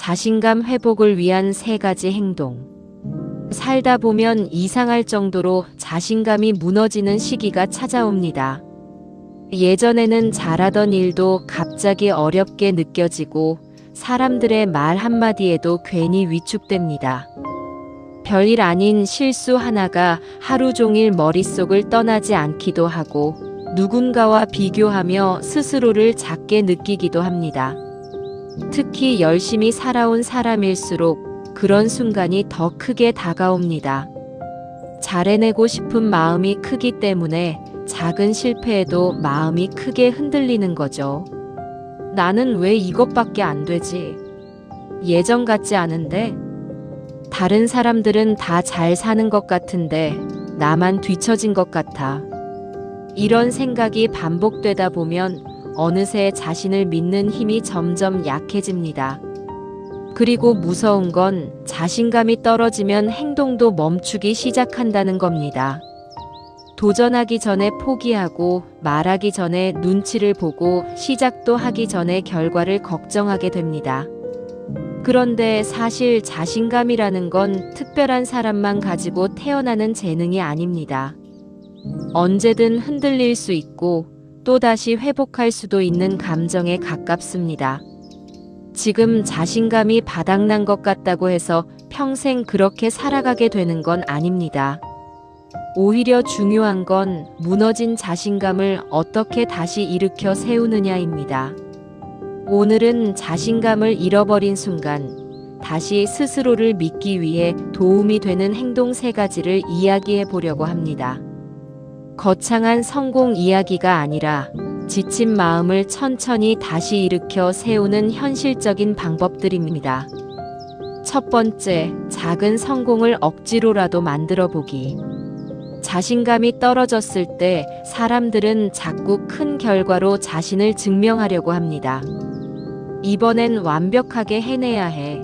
자신감 회복을 위한 3가지 행동. 살다 보면 이상할 정도로 자신감이 무너지는 시기가 찾아옵니다. 예전에는 잘하던 일도 갑자기 어렵게 느껴지고 사람들의 말 한마디에도 괜히 위축됩니다. 별일 아닌 실수 하나가 하루 종일 머릿속을 떠나지 않기도 하고 누군가와 비교하며 스스로를 작게 느끼기도 합니다. 특히 열심히 살아온 사람일수록 그런 순간이 더 크게 다가옵니다. 잘해내고 싶은 마음이 크기 때문에 작은 실패에도 마음이 크게 흔들리는 거죠. 나는 왜 이것밖에 안 되지? 예전 같지 않은데? 다른 사람들은 다 잘 사는 것 같은데 나만 뒤처진 것 같아. 이런 생각이 반복되다 보면 어느새 자신을 믿는 힘이 점점 약해집니다. 그리고 무서운 건 자신감이 떨어지면 행동도 멈추기 시작한다는 겁니다. 도전하기 전에 포기하고 말하기 전에 눈치를 보고 시작도 하기 전에 결과를 걱정하게 됩니다. 그런데 사실 자신감이라는 건 특별한 사람만 가지고 태어나는 재능이 아닙니다. 언제든 흔들릴 수 있고 또다시 회복할 수도 있는 감정에 가깝습니다. 지금 자신감이 바닥난 것 같다고 해서 평생 그렇게 살아가게 되는 건 아닙니다. 오히려 중요한 건 무너진 자신감을 어떻게 다시 일으켜 세우느냐입니다. 오늘은 자신감을 잃어버린 순간 다시 스스로를 믿기 위해 도움이 되는 행동 3가지를 이야기해 보려고 합니다. 거창한 성공 이야기가 아니라 지친 마음을 천천히 다시 일으켜 세우는 현실적인 방법들입니다. 첫 번째, 작은 성공을 억지로라도 만들어 보기. 자신감이 떨어졌을 때 사람들은 자꾸 큰 결과로 자신을 증명하려고 합니다. 이번엔 완벽하게 해내야 해.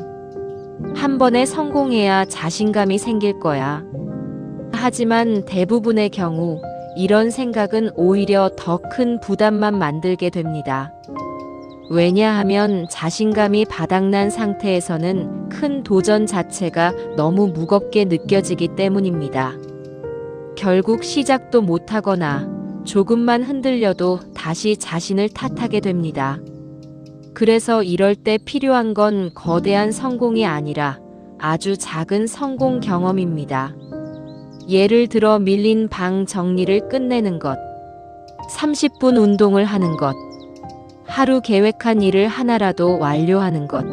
한 번에 성공해야 자신감이 생길 거야. 하지만 대부분의 경우 이런 생각은 오히려 더 큰 부담만 만들게 됩니다. 왜냐하면 자신감이 바닥난 상태에서는 큰 도전 자체가 너무 무겁게 느껴지기 때문입니다. 결국 시작도 못하거나 조금만 흔들려도 다시 자신을 탓하게 됩니다. 그래서 이럴 때 필요한 건 거대한 성공이 아니라 아주 작은 성공 경험입니다. 예를 들어 밀린 방 정리를 끝내는 것, 30분 운동을 하는 것, 하루 계획한 일을 하나라도 완료하는 것,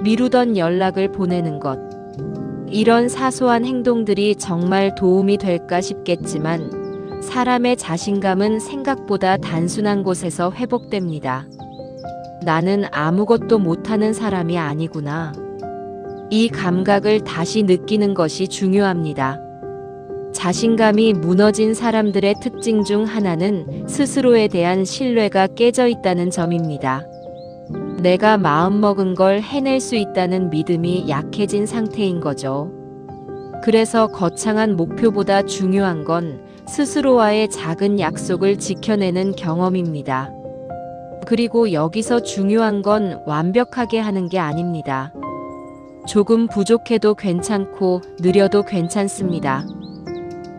미루던 연락을 보내는 것. 이런 사소한 행동들이 정말 도움이 될까 싶겠지만 사람의 자신감은 생각보다 단순한 곳에서 회복됩니다. 나는 아무것도 못하는 사람이 아니구나. 이 감각을 다시 느끼는 것이 중요합니다. 자신감이 무너진 사람들의 특징 중 하나는 스스로에 대한 신뢰가 깨져 있다는 점입니다. 내가 마음먹은 걸 해낼 수 있다는 믿음이 약해진 상태인 거죠. 그래서 거창한 목표보다 중요한 건 스스로와의 작은 약속을 지켜내는 경험입니다. 그리고 여기서 중요한 건 완벽하게 하는 게 아닙니다. 조금 부족해도 괜찮고 느려도 괜찮습니다.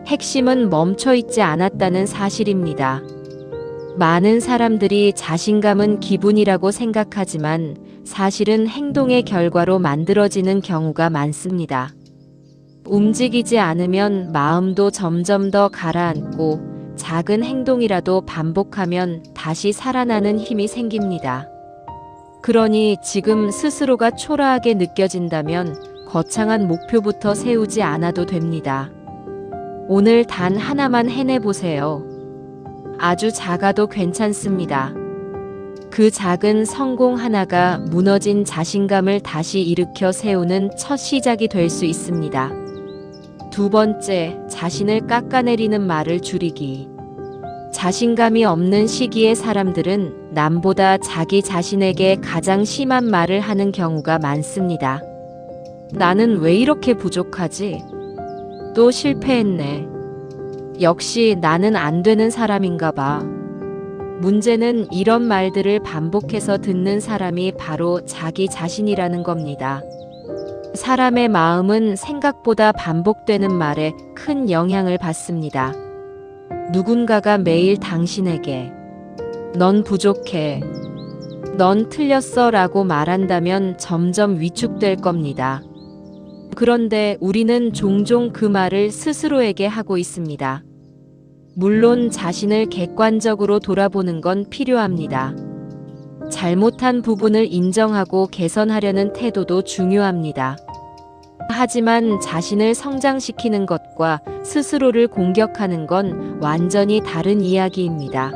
핵심은 멈춰있지 않았다는 사실입니다. 많은 사람들이 자신감은 기분이라고 생각하지만 사실은 행동의 결과로 만들어지는 경우가 많습니다. 움직이지 않으면 마음도 점점 더 가라앉고 작은 행동이라도 반복하면 다시 살아나는 힘이 생깁니다. 그러니 지금 스스로가 초라하게 느껴진다면 거창한 목표부터 세우지 않아도 됩니다. 오늘 단 하나만 해내보세요. 아주 작아도 괜찮습니다. 그 작은 성공 하나가 무너진 자신감을 다시 일으켜 세우는 첫 시작이 될 수 있습니다. 두 번째, 자신을 깎아내리는 말을 줄이기. 자신감이 없는 시기의 사람들은 남보다 자기 자신에게 가장 심한 말을 하는 경우가 많습니다. 나는 왜 이렇게 부족하지? 또 실패했네. 역시 나는 안 되는 사람인가 봐. 문제는 이런 말들을 반복해서 듣는 사람이 바로 자기 자신이라는 겁니다. 사람의 마음은 생각보다 반복되는 말에 큰 영향을 받습니다. 누군가가 매일 당신에게 넌 부족해, 넌 틀렸어 라고 말한다면 점점 위축될 겁니다. 그런데 우리는 종종 그 말을 스스로에게 하고 있습니다. 물론 자신을 객관적으로 돌아보는 건 필요합니다. 잘못한 부분을 인정하고 개선하려는 태도도 중요합니다. 하지만 자신을 성장시키는 것과 스스로를 공격하는 건 완전히 다른 이야기입니다.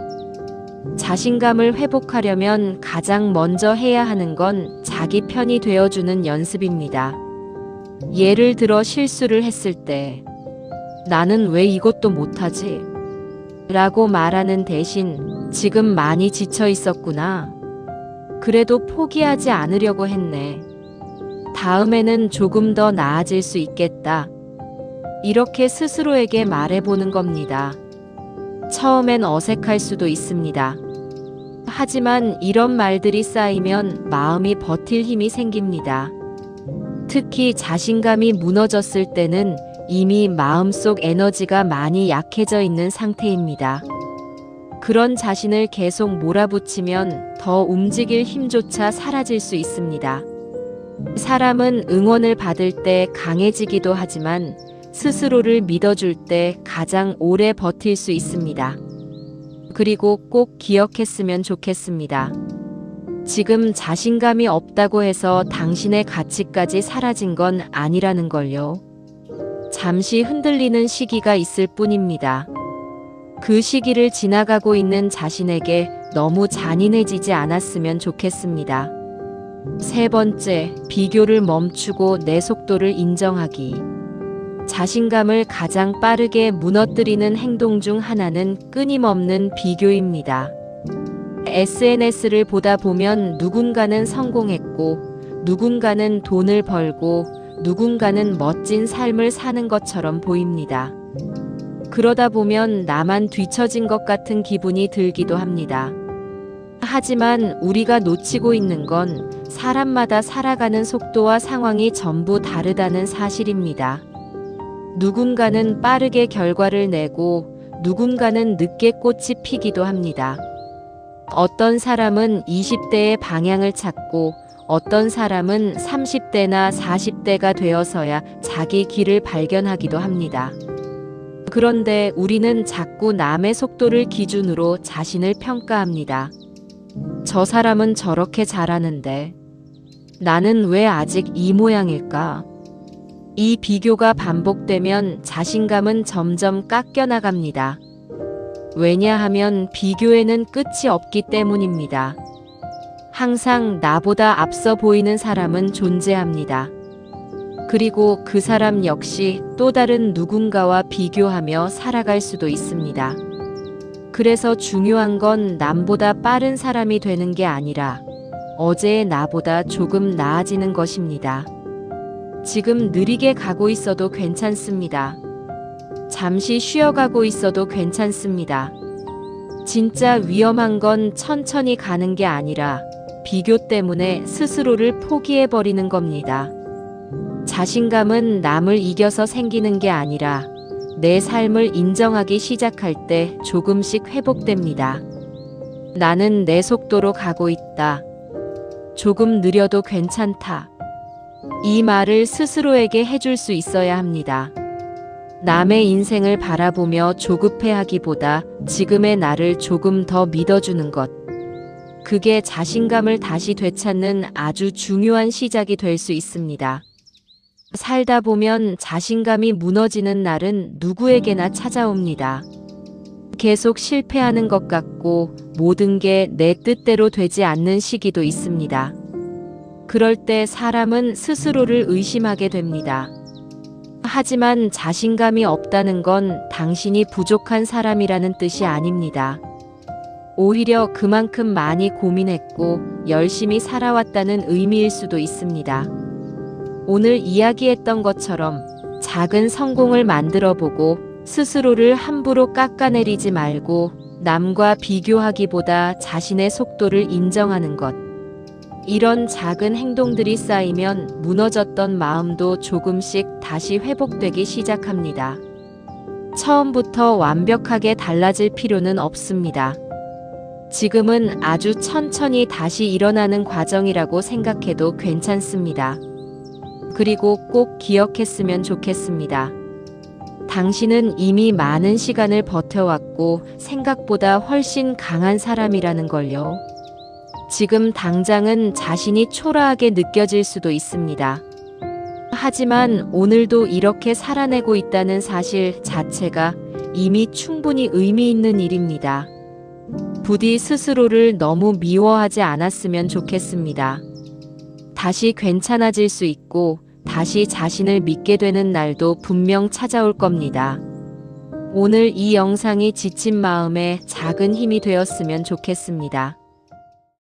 자신감을 회복하려면 가장 먼저 해야 하는 건 자기 편이 되어주는 연습입니다. 예를 들어 실수를 했을 때 나는 왜 이것도 못하지? 라고 말하는 대신 지금 많이 지쳐 있었구나. 그래도 포기하지 않으려고 했네. 다음에는 조금 더 나아질 수 있겠다. 이렇게 스스로에게 말해보는 겁니다. 처음엔 어색할 수도 있습니다. 하지만 이런 말들이 쌓이면 마음이 버틸 힘이 생깁니다. 특히 자신감이 무너졌을 때는 이미 마음속 에너지가 많이 약해져 있는 상태입니다. 그런 자신을 계속 몰아붙이면 더 움직일 힘조차 사라질 수 있습니다. 사람은 응원을 받을 때 강해지기도 하지만 스스로를 믿어줄 때 가장 오래 버틸 수 있습니다. 그리고 꼭 기억했으면 좋겠습니다. 지금 자신감이 없다고 해서 당신의 가치까지 사라진 건 아니라는 걸요. 잠시 흔들리는 시기가 있을 뿐입니다. 그 시기를 지나가고 있는 자신에게 너무 잔인해지지 않았으면 좋겠습니다. 세 번째, 비교를 멈추고 내 속도를 인정하기. 자신감을 가장 빠르게 무너뜨리는 행동 중 하나는 끊임없는 비교입니다. SNS를 보다 보면 누군가는 성공했고, 누군가는 돈을 벌고, 누군가는 멋진 삶을 사는 것처럼 보입니다. 그러다 보면 나만 뒤처진 것 같은 기분이 들기도 합니다. 하지만 우리가 놓치고 있는 건 사람마다 살아가는 속도와 상황이 전부 다르다는 사실입니다. 누군가는 빠르게 결과를 내고 누군가는 늦게 꽃이 피기도 합니다. 어떤 사람은 20대의 방향을 찾고 어떤 사람은 30대나 40대가 되어서야 자기 길을 발견하기도 합니다. 그런데 우리는 자꾸 남의 속도를 기준으로 자신을 평가합니다. 저 사람은 저렇게 잘하는데 나는 왜 아직 이 모양일까? 이 비교가 반복되면 자신감은 점점 깎여나갑니다. 왜냐하면 비교에는 끝이 없기 때문입니다. 항상 나보다 앞서 보이는 사람은 존재합니다. 그리고 그 사람 역시 또 다른 누군가와 비교하며 살아갈 수도 있습니다. 그래서 중요한 건 남보다 빠른 사람이 되는 게 아니라 어제의 나보다 조금 나아지는 것입니다. 지금 느리게 가고 있어도 괜찮습니다. 잠시 쉬어가고 있어도 괜찮습니다. 진짜 위험한 건 천천히 가는 게 아니라 비교 때문에 스스로를 포기해버리는 겁니다. 자신감은 남을 이겨서 생기는 게 아니라 내 삶을 인정하기 시작할 때 조금씩 회복됩니다. 나는 내 속도로 가고 있다. 조금 느려도 괜찮다. 이 말을 스스로에게 해줄 수 있어야 합니다. 남의 인생을 바라보며 조급해하기보다 지금의 나를 조금 더 믿어주는 것. 그게 자신감을 다시 되찾는 아주 중요한 시작이 될 수 있습니다. 살다 보면 자신감이 무너지는 날은 누구에게나 찾아옵니다. 계속 실패하는 것 같고 모든 게 내 뜻대로 되지 않는 시기도 있습니다. 그럴 때 사람은 스스로를 의심하게 됩니다. 하지만 자신감이 없다는 건 당신이 부족한 사람이라는 뜻이 아닙니다. 오히려 그만큼 많이 고민했고 열심히 살아왔다는 의미일 수도 있습니다. 오늘 이야기했던 것처럼 작은 성공을 만들어 보고 스스로를 함부로 깎아내리지 말고 남과 비교하기보다 자신의 속도를 인정하는 것. 이런 작은 행동들이 쌓이면 무너졌던 마음도 조금씩 다시 회복되기 시작합니다. 처음부터 완벽하게 달라질 필요는 없습니다. 지금은 아주 천천히 다시 일어나는 과정이라고 생각해도 괜찮습니다. 그리고 꼭 기억했으면 좋겠습니다. 당신은 이미 많은 시간을 버텨왔고 생각보다 훨씬 강한 사람이라는 걸요. 지금 당장은 자신이 초라하게 느껴질 수도 있습니다. 하지만 오늘도 이렇게 살아내고 있다는 사실 자체가 이미 충분히 의미 있는 일입니다. 부디 스스로를 너무 미워하지 않았으면 좋겠습니다. 다시 괜찮아질 수 있고 다시 자신을 믿게 되는 날도 분명 찾아올 겁니다. 오늘 이 영상이 지친 마음에 작은 힘이 되었으면 좋겠습니다.